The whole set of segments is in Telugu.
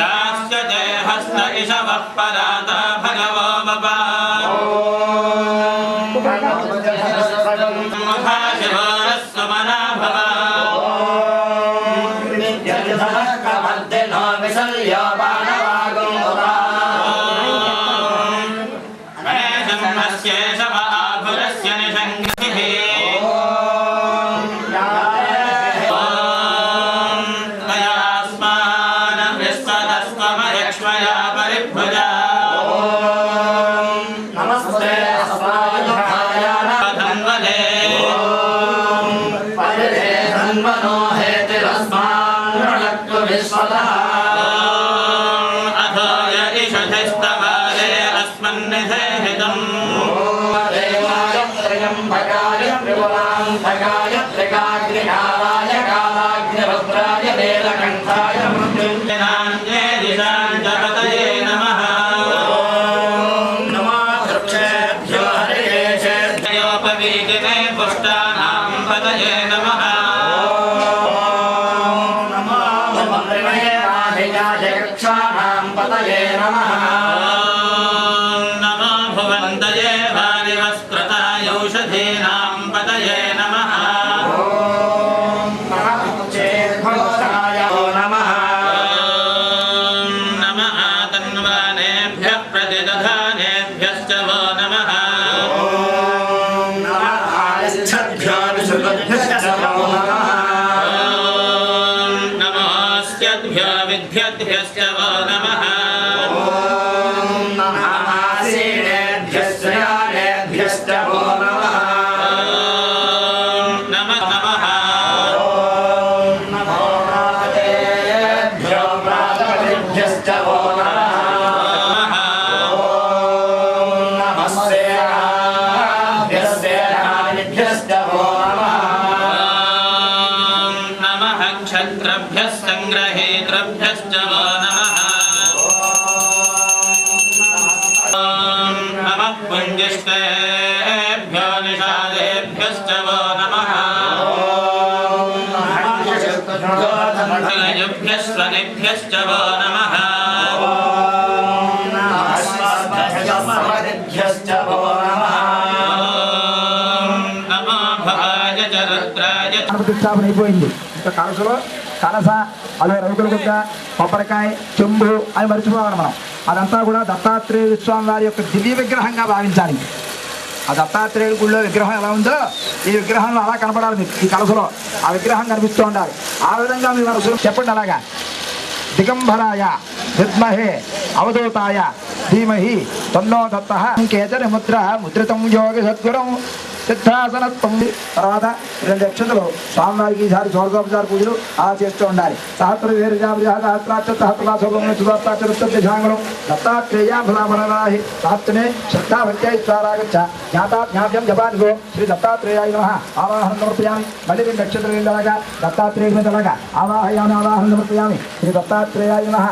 यास्य ते हस्त इषवः पराता भगवो बपा महाशिवरस्वमना भव ప్రతిష్టాపన అయిపోయింది. ఇంకా కలసలో కలస అలాగే రవికుల గుద్ద కొబ్బరికాయ చెంబు అని మర్చిపోవాలి మనం. అదంతా కూడా దత్తాత్రేయ స్వామి వారి యొక్క దివ్య విగ్రహంగా భావించాలి. ఆ దత్తాత్రేయుడి గుళ్ళో విగ్రహం ఎలా ఉందో ఈ విగ్రహంలో అలా కనపడాలి. మీకు ఈ కలసలో ఆ విగ్రహం కనిపిస్తూ ఉండాలి. ఆ విధంగా మీ మనసు చెప్పండి. అలాగా దిగంబరాయ విద్మహే అవధూతాయ ధీమహి తన్నో దత్తః కేతన ముద్ర ముద్రితం యోగి సద్గురం సిద్ధాసనత్వం. తర్వాత 2 అక్షతలు స్వామివారికి ఈసారి స్వర్గోపచార పూజలు అలా చేస్తూ ఉండాలి. సహస్ర వీరజాభ్యాహత్రాక్షతహత్రాచరుత్తాంగం దత్తాత్రేయాఫలామరాహి సాత్వనే శ్రద్ధాభక్త్యాగచ్చ జ్ఞాతాజ్ఞాభ్యం జపానిగో శ్రీ దత్తాత్రేయాయ నమః ఆవాహనం సమర్పయామి. మళ్ళీ 2 అక్షతలు వెళ్ళలాగా దత్తాత్రేయుడి మీద అలాగా ఆవాహయామి ఆవాహనం సమర్పయామి. శ్రీ దత్తాత్రేయాయ నమః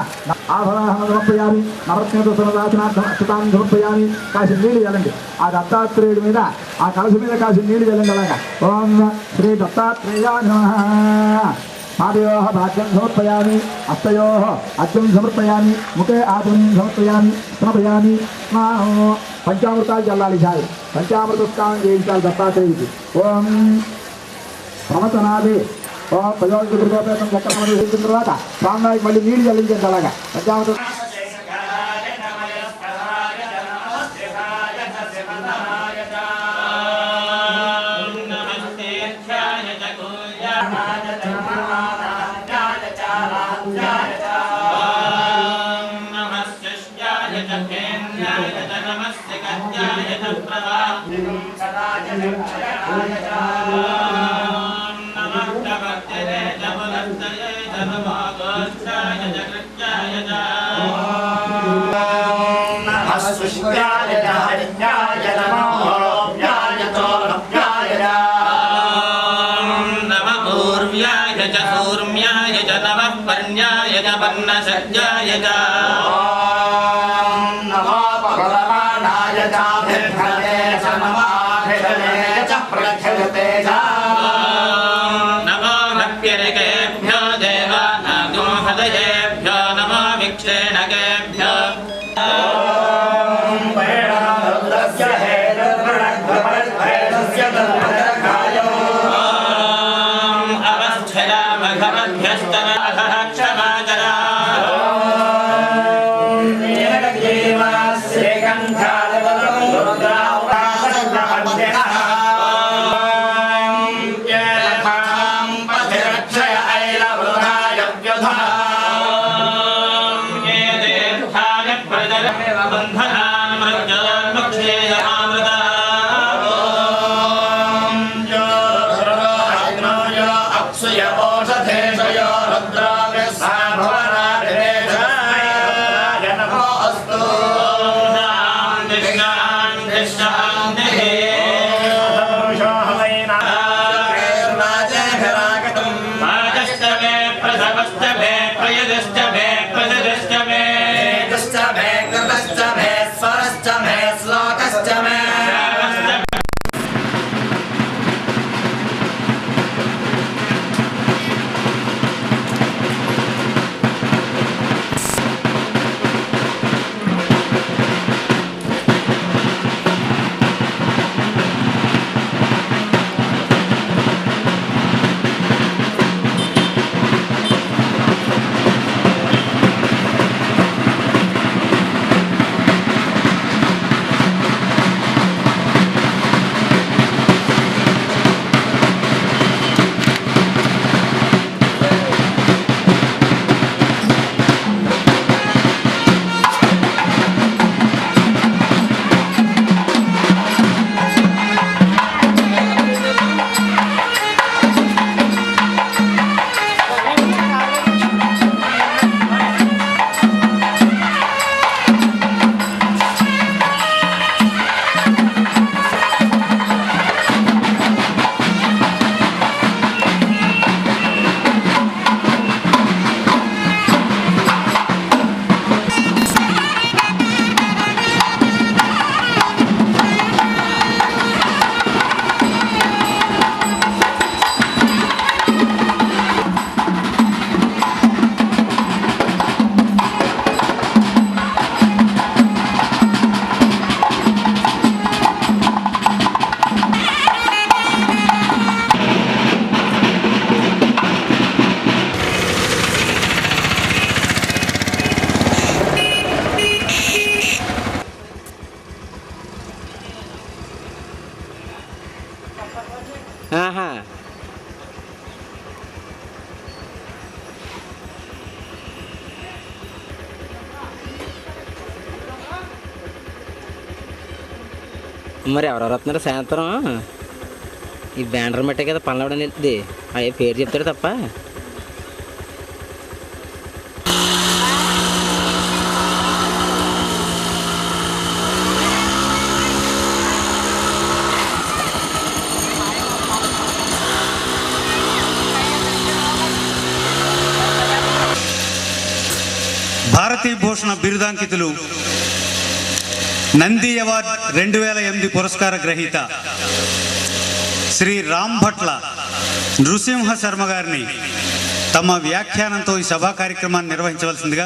ఆవాహనం సమర్పయామి. నవరత్నతో సర్వదాచనార్థం అక్షతాన్ని సమర్పయామి. కాసి నీళ్ళు చల్లండి ఆ దత్తాత్రేయుడి మీద. ఆ కలశ మీద కాసి నీళ్ళు చల్లండి అలాగా. ఓం శ్రీ దత్తాత్రేయాయ నమః. పాదయోః భాగ్యం సమర్పయామి. హస్తయోః అర్ఘ్యం సమర్పయామి. ముఖే ఆచమనం సమర్పయామి. సమర్పయామి. పంచామృతాలు చల్లాలి. ఈసారి పంచామృత స్నానం చేయించాలి దత్తాత్రేయుడికి. ఓం ప్రవచనాది ఓం ప్రయోజకృతోపేతం చక్రమని చేసిన తర్వాత స్వామివారికి మళ్ళీ నీళ్ళు చల్లించండి అలాగా. పంచామృత ఆహా. మరి ఎవరెవరు వస్తున్నారు సాయంత్రం? ఈ బ్యానర్ మట్టే కదా పనులు వెళ్తుంది. అయ్యే పేరు చెప్తాడు తప్ప. భారతీభూషణ బిరుదాంకితులు, నంది అవార్డ్ 2008 పురస్కార గ్రహీత శ్రీ రామ్ భట్ల నృసింహ శర్మ గారిని తమ వ్యాఖ్యానంతో ఈ సభా కార్యక్రమాన్ని నిర్వహించవలసిందిగా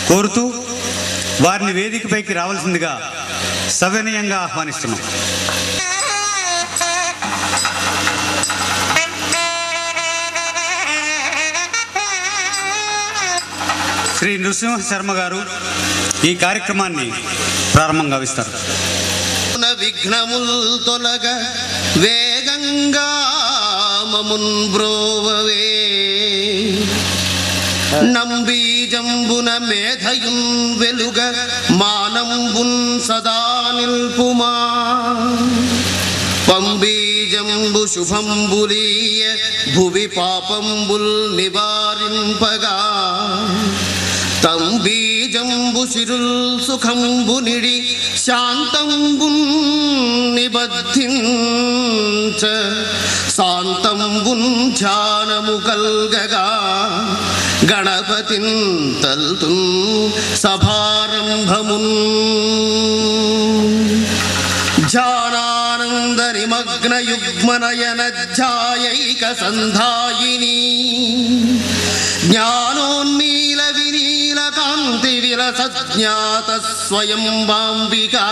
కోరుతూ వారిని వేదికపైకి రావాల్సిందిగా సవినయంగా ఆహ్వానిస్తున్నాం. శ్రీ నృసింహ శర్మ గారు ఈ కార్యక్రమాన్ని ప్రారంభం గావిస్తారు. విఘ్నముల్ తొలగ వేగంగా మమున్ బ్రోవవే, నంబీజంబున మేధయున్ వెలుగ మానంబున్ సదా నిల్పుమా, పంబీజంబు శుభంబులీయ భువి పాపంబుల్ నివారింపగా, తంబీజంబు సిరుల్ సుఖంబు నిడి శాంతంబున్ నిబద్ధించ, శాంతంబున్ ధ్యానము కల్గగా, గణపతిన్ తల్తున్ సభారంభమున్, ధ్యానానంద నిమగ్న యుగ్మనయన ధ్యాయైక సంధాయిని, జ్ఞానోన్మీల వినీల కాంతి విలసజ్ఞాత స్వయం వాంబికా,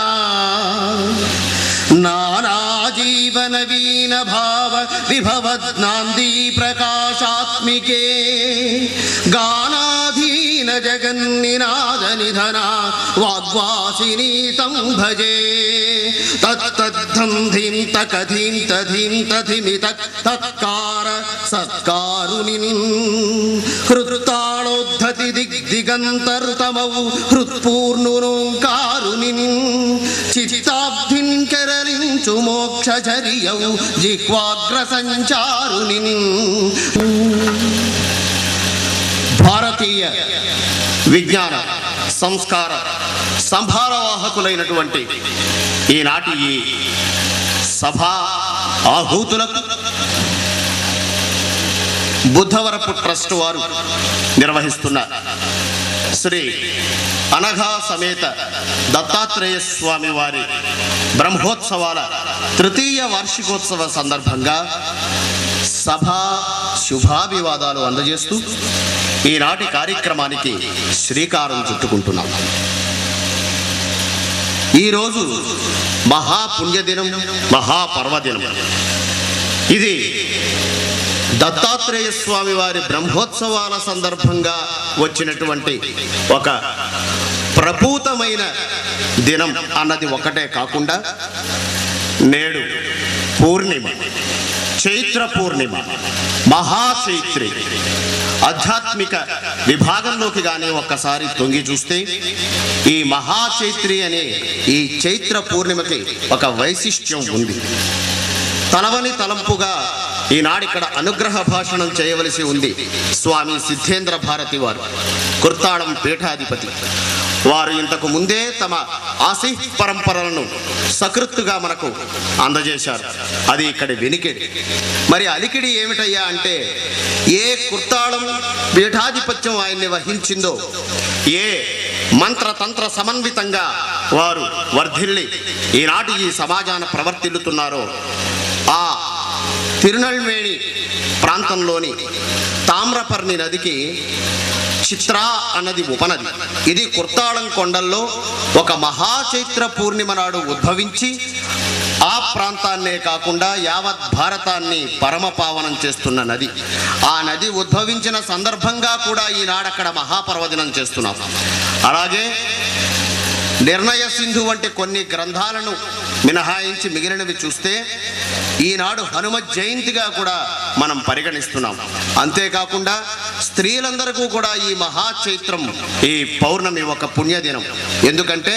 నానాజీవన వీన భావ విభవద్నాందీ ప్రకాశాత్మికే, గానాధీన జగన్నినాద నిధన వాగ్వాసిని తం భజే, తత్తద్ధం ధీం తకధీం తధీం తధిమి తత్కార సత్కారునిన్, హృత్తాళోద్ధతి దిగ్దిగంతర్తమౌ హృత్పూర్ణునోంకారునిన్, చిత్తాబ్ధిన్ కెరలించు మోక్షచరియౌ జిహ్వాగ్ర సంచారునిన్. భారతీయ విజ్ఞాన సంస్కార సంభారవాహకులైనటువంటి ఈనాటి ఈ సభా ఆహూతులకు బుద్ధవరపు ట్రస్ట్ వారు నిర్వహిస్తున్న శ్రీ అనఘా సమేత దత్తాత్రేయ స్వామి వారి బ్రహ్మోత్సవాల తృతీయ వార్షికోత్సవ సందర్భంగా సభా శుభాభివాదాలు అందజేస్తూ ఈనాటి కార్యక్రమానికి శ్రీకారం చుట్టుకుంటున్నాం. ఈరోజు మహాపుణ్యదినం, మహాపర్వదినం. ఇది దత్తాత్రేయ స్వామి వారి బ్రహ్మోత్సవాల సందర్భంగా వచ్చినటువంటి ఒక ప్రపూతమైన దినం అన్నది ఒకటే కాకుండా, నేడు పూర్ణిమ, చైత్ర పూర్ణిమ, మహాచైత్రి. ఆధ్యాత్మిక విభాగంలోకి కానీ ఒక్కసారి తొంగి చూస్తే ఈ మహాచైత్రి అనే ఈ చైత్ర పూర్ణిమకి ఒక వైశిష్ట్యం ఉంది. తలవని తలంపుగా ఈనాడిక్కడ అనుగ్రహ భాషణం చేయవలసి ఉంది స్వామి సిద్ధేంద్ర భారతి వారు, కుర్తాళం పీఠాధిపతి. వారు ఇంతకు ముందే తమ ఆశీ పరంపరలను సకృత్తుగా మనకు అందజేశారు. అది ఇక్కడి వెనికిడి. మరి అలికిడి ఏమిటయ్యా అంటే, ఏ కుర్తాళం పీఠాధిపత్యం ఆయన్ని వహించిందో, ఏ మంత్రతంత్ర సమన్వితంగా వారు వర్ధిల్లి ఈనాటి ఈ సమాజాన ప్రవర్తిల్లుతున్నారో, ఆ తిరునల్వేణి ప్రాంతంలోని తామ్రపర్ణి నదికి చిత్రా అన్నది ఉపనది. ఇది కుర్తాళం కొండల్లో ఒక మహాచైత్ర పూర్ణిమ నాడు ఉద్భవించి ఆ ప్రాంతాన్నే కాకుండా యావత్ భారతాన్ని పరమపావనం చేస్తున్న నది. ఆ నది ఉద్భవించిన సందర్భంగా కూడా ఈనాడక్కడ మహాపర్వదినం చేస్తున్నాం. అలాగే నిర్ణయ సింధు వంటి కొన్ని గ్రంథాలను మినహాయించి మిగిలినవి చూస్తే ఈనాడు హనుమ జయంతిగా కూడా మనం పరిగణిస్తున్నాం. అంతేకాకుండా స్త్రీలందరికీ కూడా ఈ మహాచైత్రం, ఈ పౌర్ణమి ఒక పుణ్యదినం. ఎందుకంటే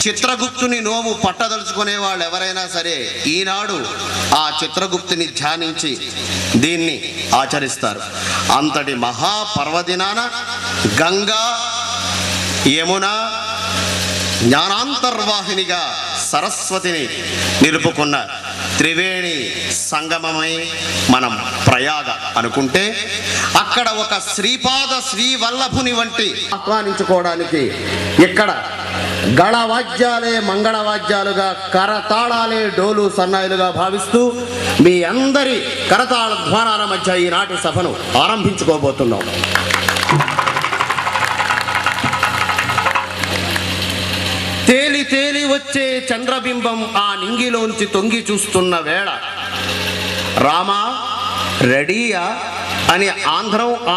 చిత్రగుప్తుని నోము పట్టదలుచుకునే వాళ్ళు ఎవరైనా సరే ఈనాడు ఆ చిత్రగుప్తుని ధ్యానించి దీన్ని ఆచరిస్తారు. అంతటి మహాపర్వదినాన గంగా, యమున జ్ఞానాంతర్వాహినిగా సరస్వతిని నిలుపుకున్న త్రివేణి సంగమమై మనం ప్రయాగ అనుకుంటే అక్కడ ఒక శ్రీపాద శ్రీవల్లభుని వంటి ఆహ్వానించుకోవడానికి ఇక్కడ గళవాద్యాలే మంగళవాద్యాలుగా, కరతాళాలే డోలు సన్నాయిలుగా భావిస్తూ మీ అందరి కరతాళ ధ్వానాల మధ్య ఈనాటి సభను ఆరంభించుకోబోతున్నాం. తేలి తేలి వచ్చే చంద్రబింబం ఆ నింగిలోంచి తొంగి చూస్తున్న వేళ రామా రెడీయా అని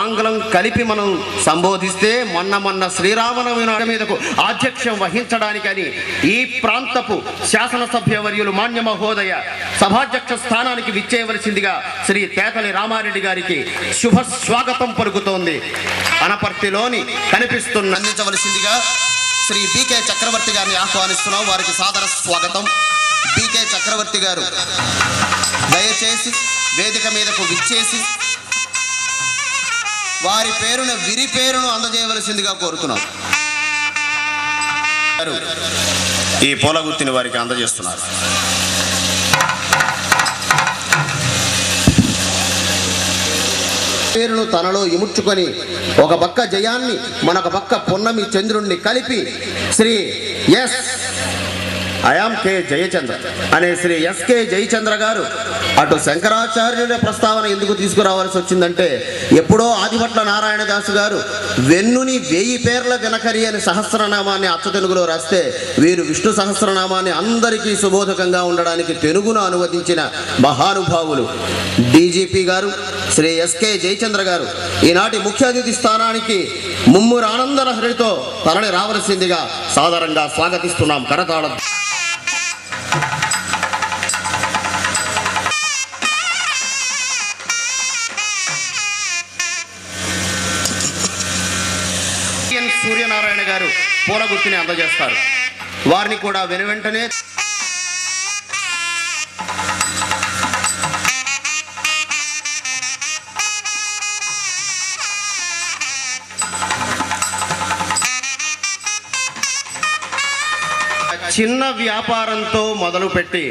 ఆంగ్లం కలిపి మనం సంబోధిస్తే మొన్న శ్రీరామనవమి మీదకు ఆధ్యక్షం వహించడానికని ఈ ప్రాంతపు శాసనసభ్యవర్యులు మాన్య మహోదయ సభాధ్యక్ష స్థానానికి విచ్చేయవలసిందిగా శ్రీ తేతలి రామారెడ్డి గారికి శుభ స్వాగతం పలుకుతోంది. అనపర్తిలోని కనిపిస్తున్న అందించవలసిందిగా శ్రీ బీకే చక్రవర్తి గారిని ఆహ్వానిస్తున్నాం. వారికి సాదర స్వాగతం. బీకే చక్రవర్తి గారు దయచేసి వేదిక మీదకు విచ్చేసి వారి పేరును విరి పేరును అందజేయవలసిందిగా కోరుతున్నాం. ఈ పూలగుత్తిని వారికి అందజేస్తున్నారు. పేరును తనలో ఇముడ్చుకొని ఒక పక్క జయాన్ని మరొక పక్క పున్నమి చంద్రుణ్ణి కలిపి శ్రీ ఐఆమ్ కే జయచంద్ర అనే శ్రీ ఎస్కే జయచంద్ర గారు అటు శంకరాచార్యుల ప్రస్తావన ఎందుకు తీసుకురావాల్సి వచ్చిందంటే, ఎప్పుడో ఆదిభట్ల నారాయణదాసు గారు వెన్నుని 1000 పేర్ల దినకరి అని సహస్రనామాన్ని అచ్చతెనుగులో రాస్తే వీరు విష్ణు సహస్రనామాన్ని అందరికీ సుబోధకంగా ఉండడానికి తెలుగును అనువదించిన మహానుభావులు డీజీపీ గారు శ్రీ ఎస్కే జయచంద్ర గారు ఈనాటి ముఖ్య అతిథి స్థానానికి ముమ్మురు ఆనందలహరితో తరలి రావలసిందిగా సాదరంగా స్వాగతిస్తున్నాం. కరతాళం. సూర్యనారాయణ గారు పూలగుత్తిని అందజేస్తారు. వారిని కూడా వెనువెంటనే చిన్న వ్యాపారంతో మొదలుపెట్టి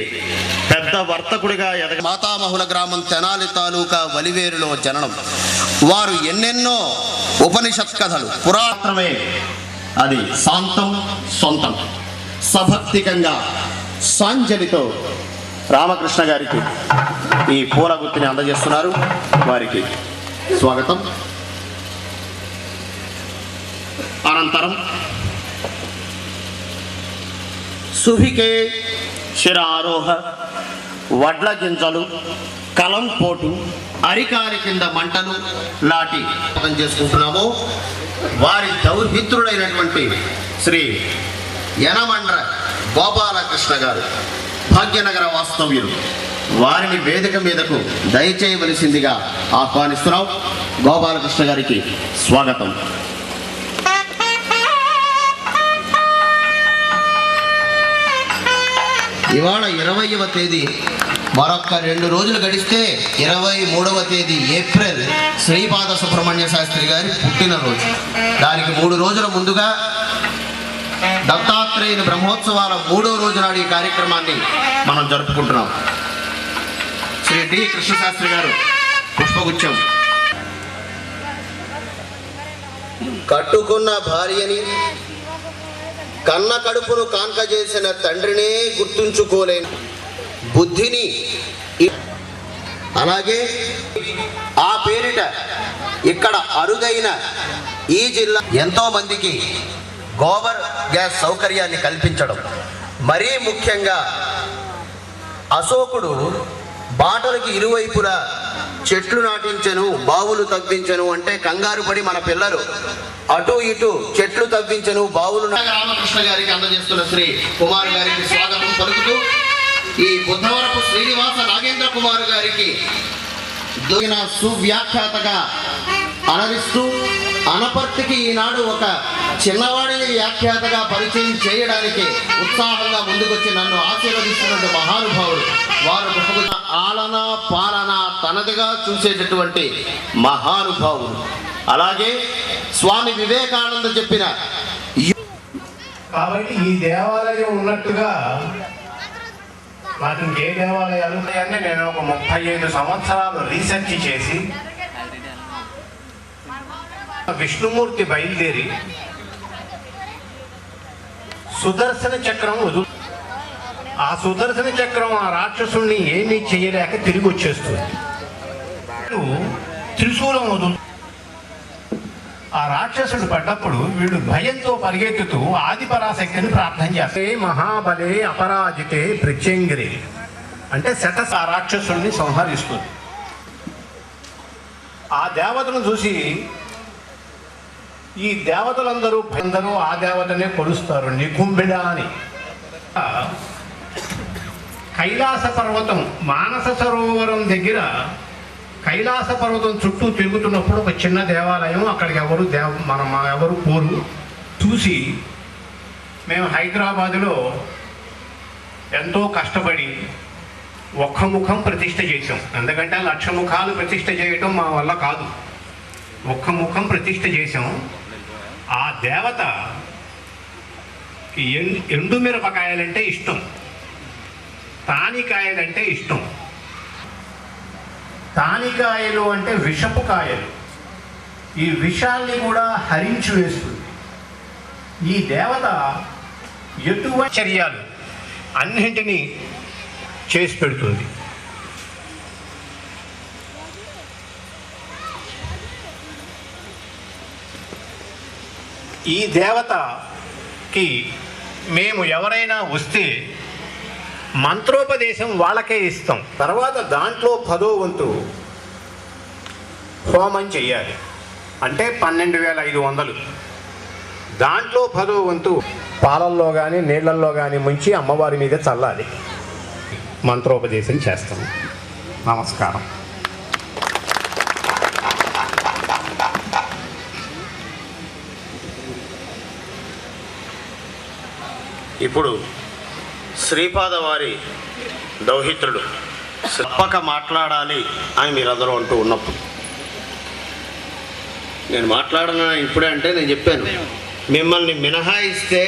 పెద్ద వర్తకుడిగా ఎదగ మాతామహుల గ్రామం తెనాలి తాలూకా వలివేరులో జననం. వారు ఎన్నెన్నో ఉపనిషత్ కథలు పురాతనమే అది శాంతం సొంతం సభక్తికంగా సాంజలితో రామకృష్ణ గారికి ఈ పూలగుత్తిని అందజేస్తున్నారు. వారికి స్వాగతం. అనంతరం సుభికే శిరారోహ, వడ్ల గింజలు, కలం పోటు, అరికారి కింద మంటలు లాంటి చేసుకుంటున్నాము. వారి దౌర్మిత్రుడైనటువంటి శ్రీ యనమండ్ర గోపాలకృష్ణ గారు భాగ్యనగర వాస్తవ్యులు. వారిని వేదిక మీదకు దయచేయవలసిందిగా ఆహ్వానిస్తున్నాం. గోపాలకృష్ణ గారికి స్వాగతం. ఇవాళ 20వ తేదీ, మరొక 2 రోజులు గడిస్తే 23వ తేదీ ఏప్రిల్ శ్రీపాద సుబ్రహ్మణ్య శాస్త్రి గారి పుట్టినరోజు. దానికి 3 రోజుల ముందుగా దత్తాత్రేయుని బ్రహ్మోత్సవాల 3వ రోజు నాడు ఈ కార్యక్రమాన్ని మనం జరుపుకుంటున్నాం. శ్రీ డి కృష్ణశాస్త్రి గారు పుష్పగుచ్చం. కట్టుకున్న భార్యని, కన్న కడుపును కాన్క చేసిన తండ్రినే గుర్తుంచుకోలేని బుద్ధిని, అలాగే ఆ పేరిట ఇక్కడ అరుదైన ఈ జిల్లా ఎంతో మందికి గోబర్ గ్యాస్ సౌకర్యాన్ని కల్పించడం, మరీ ముఖ్యంగా అశోకుడు బాటలకి ఇరువైపులా చెట్లు నాటించను, బావులు తవ్వించను అంటే కంగారు పడి మన పిల్లలు అటు ఇటు చెట్లు తవ్వించను, బావులు. రామకృష్ణ గారికి అందజేస్తున్న శ్రీ కుమార్ గారికి స్వాగతం పలుకుతూ ఈ బుద్ధవరపు శ్రీనివాస నాగేంద్ర కుమార్ గారికి దొరికిన సువ్యాఖ్యాతగా అనరిస్తూ అనపర్తికి ఈనాడు ఒక చిన్నవాడిని వ్యాఖ్యాతగా పరిచయం చేయడానికి ఉత్సాహంగా ముందుకొచ్చి నన్ను ఆశీర్వదిస్తున్న మహానుభావుడు. వారు ఆలన పాలన తనదిగా చూసేటటువంటి మహానుభావుడు. అలాగే స్వామి వివేకానంద చెప్పిన కాబట్టి ఈ దేవాలయం ఉన్నట్టుగా నాకు ఇంకే దేవాలయాలు ఉన్నాయని నేను ఒక 35 సంవత్సరాలు రీసెర్చ్ చేసి విష్ణుమూర్తి బయలుదేరి సుదర్శన చక్రం ఆ సుదర్శన చక్రం ఆ రాక్షసుల్ని ఏమీ చేయలేక తిరిగి వచ్చేస్తుంది. త్రిశూలం వదులు ఆ రాక్షసుడు పడ్డప్పుడు వీళ్ళు భయంతో పరిగెత్తుతూ ఆదిపరాశక్తిని ప్రార్థన చేస్తే మహాబలే అపరాజితే ప్రత్యంగిరి అంటే ఆ రాక్షసుడిని సంహరిస్తుంది. ఆ దేవతను చూసి ఈ దేవతలందరూ ఆ దేవతనే కొలుస్తారు నికుంభిడ అని. కైలాస పర్వతం మానస సరోవరం దగ్గర కైలాస పర్వతం చుట్టూ తిరుగుతున్నప్పుడు ఒక చిన్న దేవాలయం, అక్కడికి ఎవరు పోరు. చూసి మేము హైదరాబాదులో ఎంతో కష్టపడి ఒక్క ముఖం ప్రతిష్ఠ చేసాం. ఎందుకంటే 1,00,000 ముఖాలు ప్రతిష్ఠ చేయటం మా వల్ల కాదు. ఒక్క ముఖం ప్రతిష్ఠ చేసాం. ఆ దేవత ఎండుమిరపకాయలంటే ఇష్టం, తానికాయలంటే ఇష్టం. తానికాయలు అంటే విషపు కాయలు, ఈ విషాల్ని కూడా హరించి వేస్తుంది. ఈ దేవత ఎటువంటి చర్యలు అన్నింటినీ చేసి పెడుతుంది. ఈ దేవతకి మేము ఎవరైనా వస్తే మంత్రోపదేశం వాళ్ళకే ఇస్తాం. తర్వాత దాంట్లో 10వ వంతు హోమం చెయ్యాలి. అంటే 12,500. దాంట్లో 10వ వంతు పాలల్లో కానీ నీళ్లల్లో కానీ ముంచి అమ్మవారి మీద చల్లాలి. మంత్రోపదేశం చేస్తాం. నమస్కారం. ఇప్పుడు శ్రీపాద వారి దౌహిత్రుడు తప్పక మాట్లాడాలి అని మీరందరూ అంటూ ఉన్నప్పుడు నేను మాట్లాడను ఇప్పుడే అంటే నేను చెప్పాను, మిమ్మల్ని మినహాయిస్తే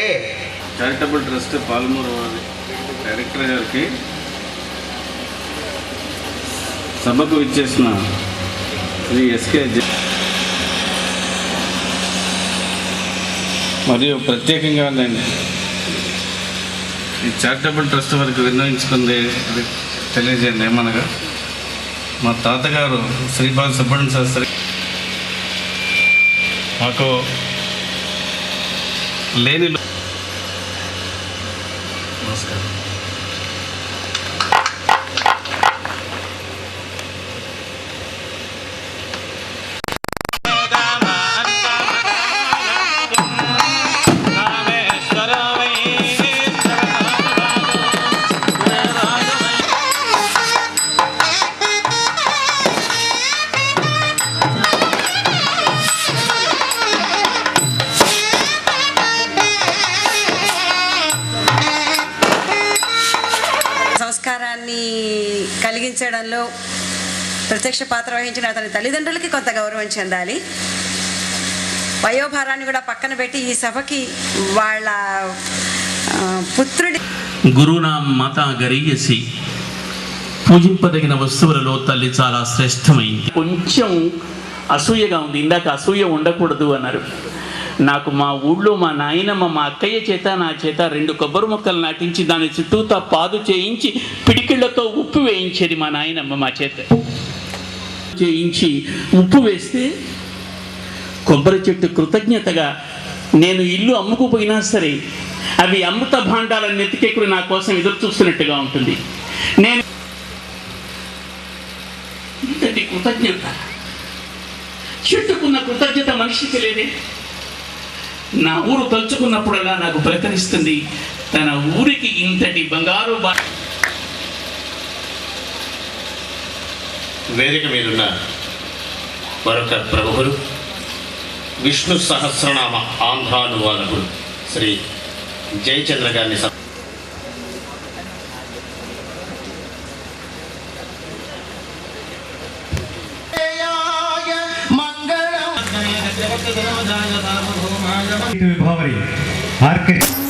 చారిటబుల్ ట్రస్ట్ పాలమూరు వారి డైరెక్టర్ గారికి సభకు ఇచ్చేసిన శ్రీ ఎస్కే మరియు ప్రత్యేకంగా నేను ఈ చారిటబుల్ ట్రస్ట్ వరకు విన్నవించుకుంది తెలియజేయండి. ఏమనగా మా తాతగారు శ్రీపాద సుబ్రహ్మణ్య శాస్త్రి మాకు లేని నమస్కారం. కలిగించడంలో ప్రత్యక్ష పాత్ర వహించిన అతని తల్లిదండ్రులకి కొంత గౌరవం చెందాలి. వయోభారాన్ని కూడా పక్కన పెట్టి ఈ సభకి వాళ్ళ పుత్రుడి గురునాం మాత గరీయసి పూజింపదగిన వస్తువులలో తల్లి చాలా శ్రేష్టమైంది. కొంచెం అసూయగా ఉంది. ఇందాక అసూయ ఉండకూడదు అన్నారు. నాకు మా ఊళ్ళో మా నాయనమ్మ మా అక్కయ్య చేత నా చేత 2 కొబ్బరి మొక్కలు నాటించి దాని చుట్టూతా పాదు చేయించి పిడికిళ్లతో ఉప్పు వేయించేది మా నాయనమ్మ మా చేత. చేయించి ఉప్పు వేస్తే కొబ్బరి చెట్టు కృతజ్ఞతగా నేను ఇల్లు అమ్ముకుపోయినా సరే అవి అమృత భాండాలను నెత్తికెక్కుడు నా కోసం ఎదురు చూస్తున్నట్టుగా ఉంటుంది. నేను ఇంతటి కృతజ్ఞత, చెట్టుకున్న కృతజ్ఞత మనిషికి లేదే. నా ఊరు తలుచుకున్నప్పుడల్లా నాకు ప్రకటిస్తుంది తన ఊరికి ఇంతటి బంగారు వేదిక మీదున్న మరొక ప్రముఖులు విష్ణు సహస్రనామ ఆంధ్రానువాదకుడు శ్రీ జయచంద్ర గారిని విభావరి ఆర్కెస్ట్రా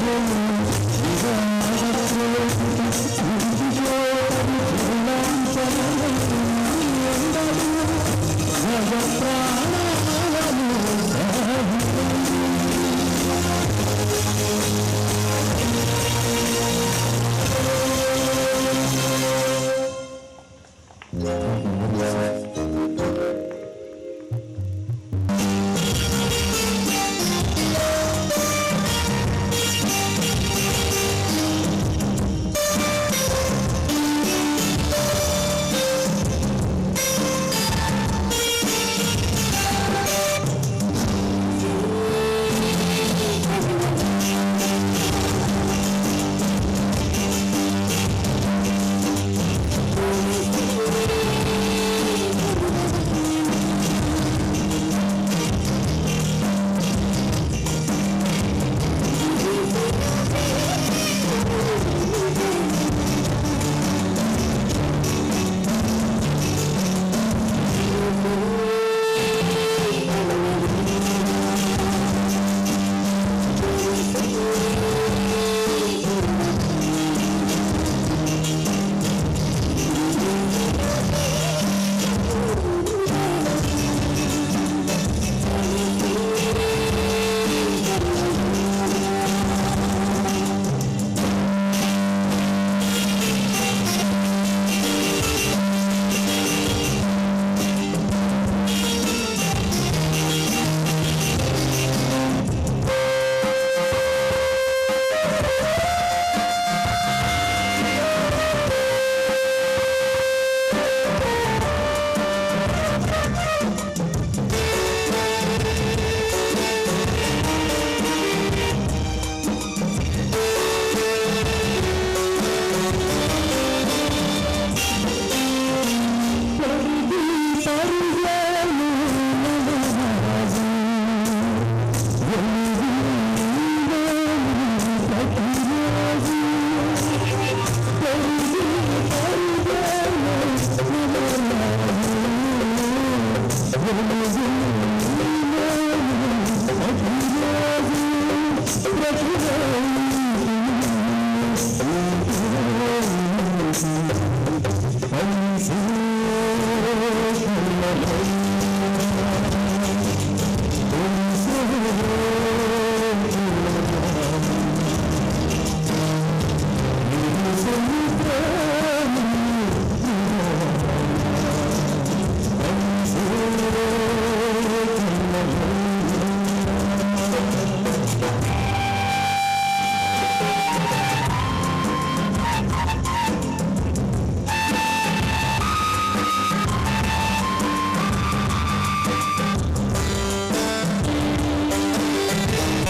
Thank you.